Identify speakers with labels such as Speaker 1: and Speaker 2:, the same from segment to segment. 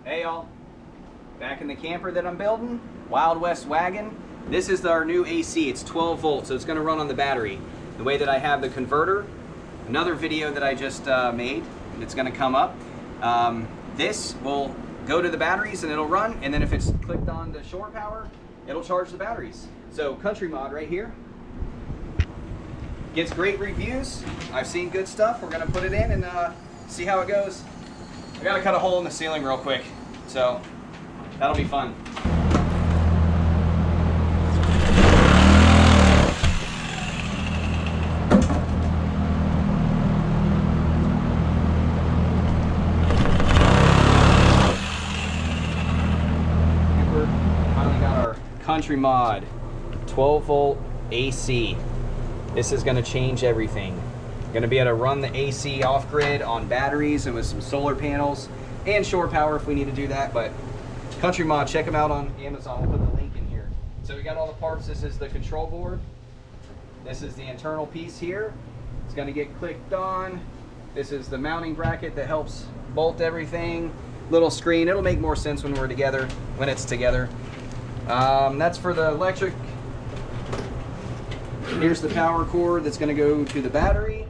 Speaker 1: Hey y'all, back in the camper that I'm building, Wild West wagon. This is our new AC. It's 12 volts, so it's going to run on the battery. The way that I have the converter, another video that I just made, it's going to come up. This will go to the batteries and it'll run, and then if it's clicked on to shore power, it'll charge the batteries. So CountryMod right here gets great reviews. I've seen good stuff. We're going to put it in and see how it goes. I got to cut a hole in the ceiling real quick, so that'll be fun. Finally got our CountryMod 12 volt AC. This is going to change everything. Going to be able to run the AC off grid on batteries and with some solar panels and shore power if we need to do that. But CountryMod, check them out on Amazon. We'll put the link in here. So we got all the parts. This is the control board. This is the internal piece here. It's going to get clicked on. This is the mounting bracket that helps bolt everything. Little screen. It'll make more sense when we're together, when it's together. That's for the electric. Here's the power cord that's going to go to the battery.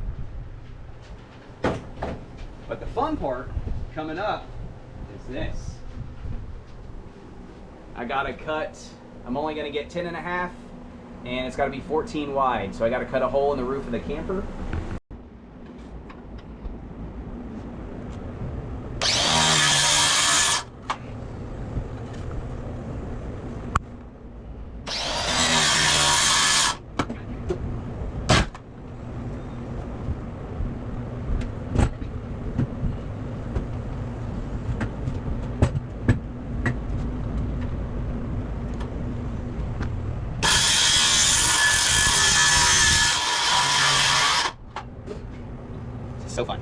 Speaker 1: But the fun part coming up is this. I got to cut, I'm only going to get 10.5, and it's got to be 14 wide. So I got to cut a hole in the roof of the camper. So fun.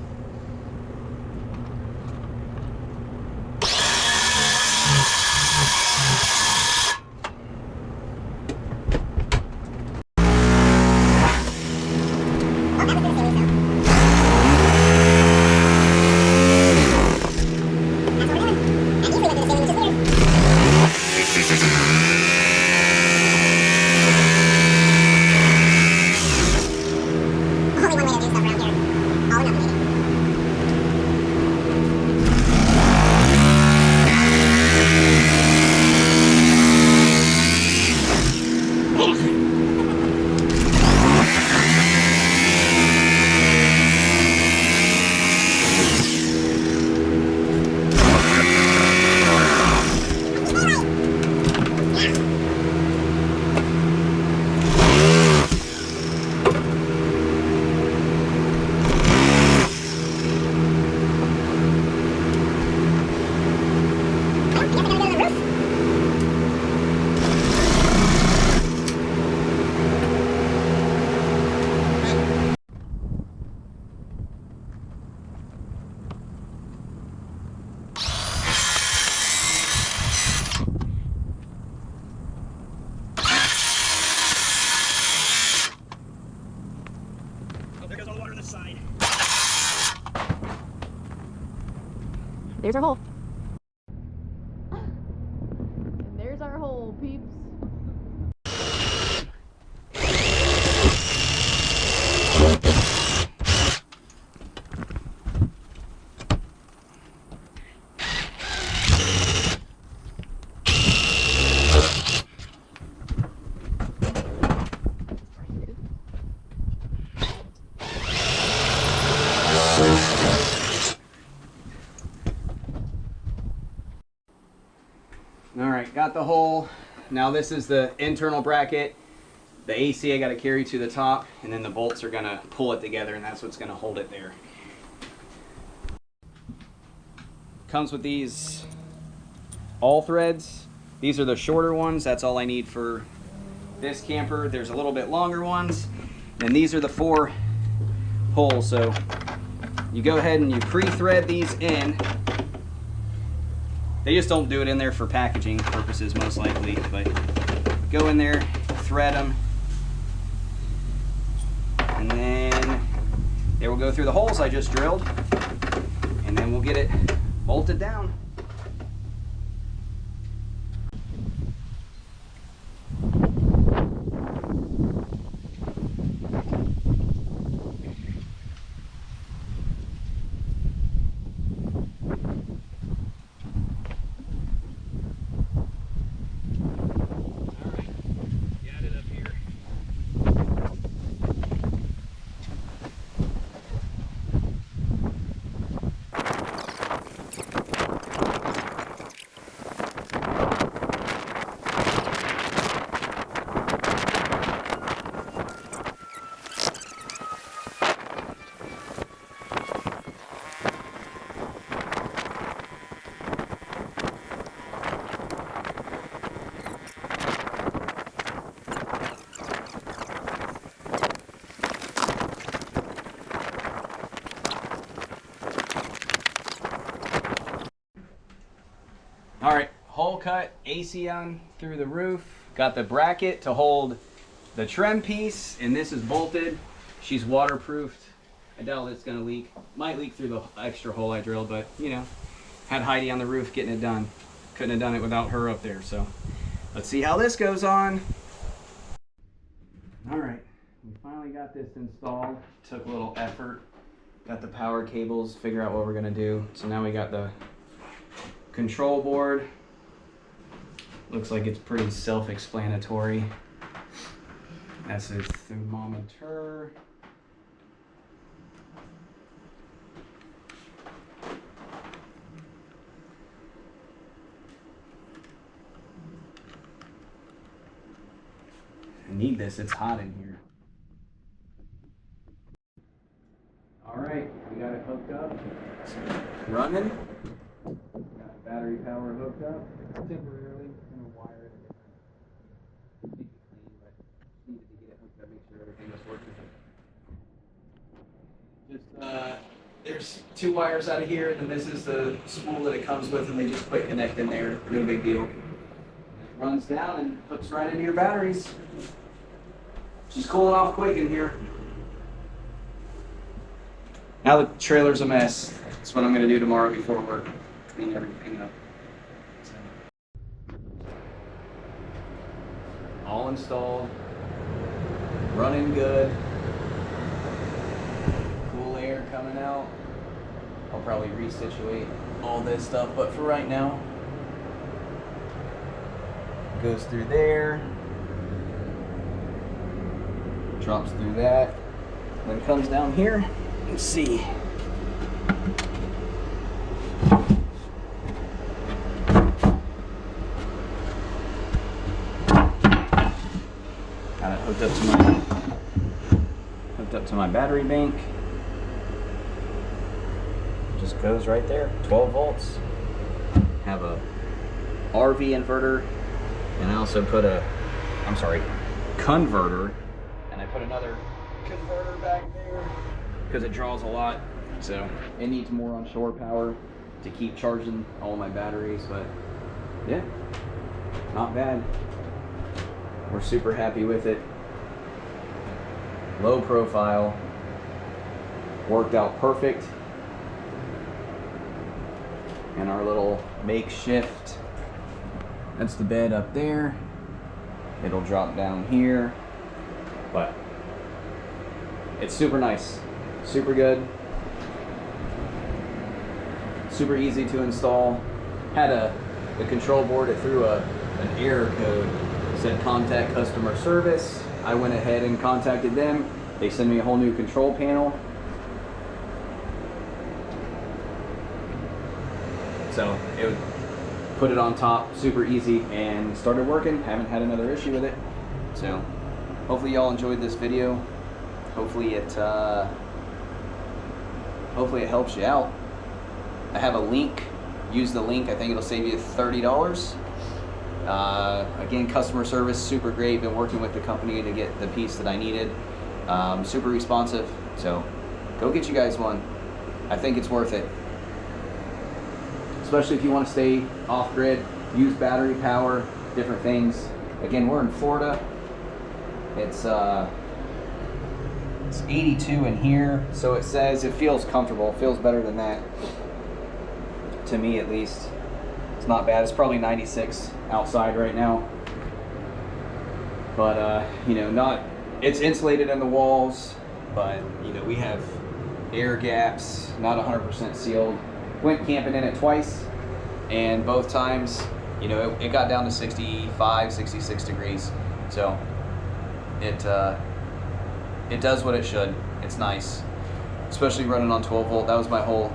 Speaker 1: Side.
Speaker 2: There's our hole. And there's our hole, peeps.
Speaker 1: All right, got the hole. Now this is the internal bracket. The AC I got to carry to the top, and then the bolts are gonna pull it together, and that's what's gonna hold it there. Comes with these all threads. These are the shorter ones. That's all I need for this camper. There's a little bit longer ones, and these are the 4 holes. So you go ahead and you pre-thread these in. They just don't do it in there for packaging purposes, most likely, but go in there, thread them, and then they will go through the holes I just drilled, and then we'll get it bolted down. All right, hole cut, AC on through the roof. Got the bracket to hold the trim piece, and this is bolted. She's waterproofed. I doubt it's gonna leak. Might leak through the extra hole I drilled, but you know, had Heidi on the roof getting it done. Couldn't have done it without her up there, so let's see how this goes on. All right, we finally got this installed. Took a little effort. Got the power cables, figure out what we're gonna do. So now we got the control board. Looks like it's pretty self-explanatory. That's a thermometer. I need this, it's hot in here. All right, we got it hooked up. It's running. Got battery power hooked up. Temporarily, I'm gonna wire it a different. Keep it clean, but needed to get it hooked up, make sure everything was working. Just there's 2 wires out of here, and then this is the spool that it comes with, and they just quick connect in there. No big deal. It runs down and hooks right into your batteries. She's cooling off quick in here. Now the trailer's a mess. That's what I'm gonna do tomorrow before work. Clean everything up. All installed. Running good. Cool air coming out. I'll probably resituate all this stuff, but for right now, goes through there. Drops through that. Then comes down here. Let's see. Got it hooked up to my battery bank. Just goes right there. 12 volts. Have a RV inverter, and I also put converter, and I put another converter back there because it draws a lot, so it needs more on shore power to keep charging all my batteries. But yeah, not bad. We're super happy with it. Low profile, worked out perfect. And our little makeshift, that's the bed up there. It'll drop down here, but it's super nice, super good, super easy to install. Had the control board, it threw an error code, said contact customer service. I went ahead and contacted them. They sent me a whole new control panel. So it would put it on top, super easy, and started working. Haven't had another issue with it. So hopefully y'all enjoyed this video. Hopefully it helps you out. I have a link. Use the link. I think it'll save you $30. Again, customer service, super great. Been working with the company to get the piece that I needed. Super responsive. So go get you guys one. I think it's worth it. Especially if you want to stay off grid, use battery power, different things. Again, we're in Florida. It's 82 in here, so it says it feels comfortable. It feels better than that, to me at least. It's not bad. It's probably 96 outside right now, but you know, it's insulated in the walls, but you know, we have air gaps, not 100% sealed. Went camping in it twice, and both times, you know, it got down to 65, 66 degrees. So it does what it should. It's nice, especially running on 12 volt. That was my whole,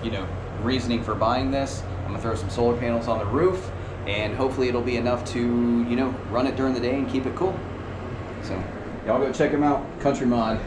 Speaker 1: you know, reasoning for buying this. I'm gonna throw some solar panels on the roof, and hopefully it'll be enough to, you know, run it during the day and keep it cool. So y'all go check them out, CountryMod.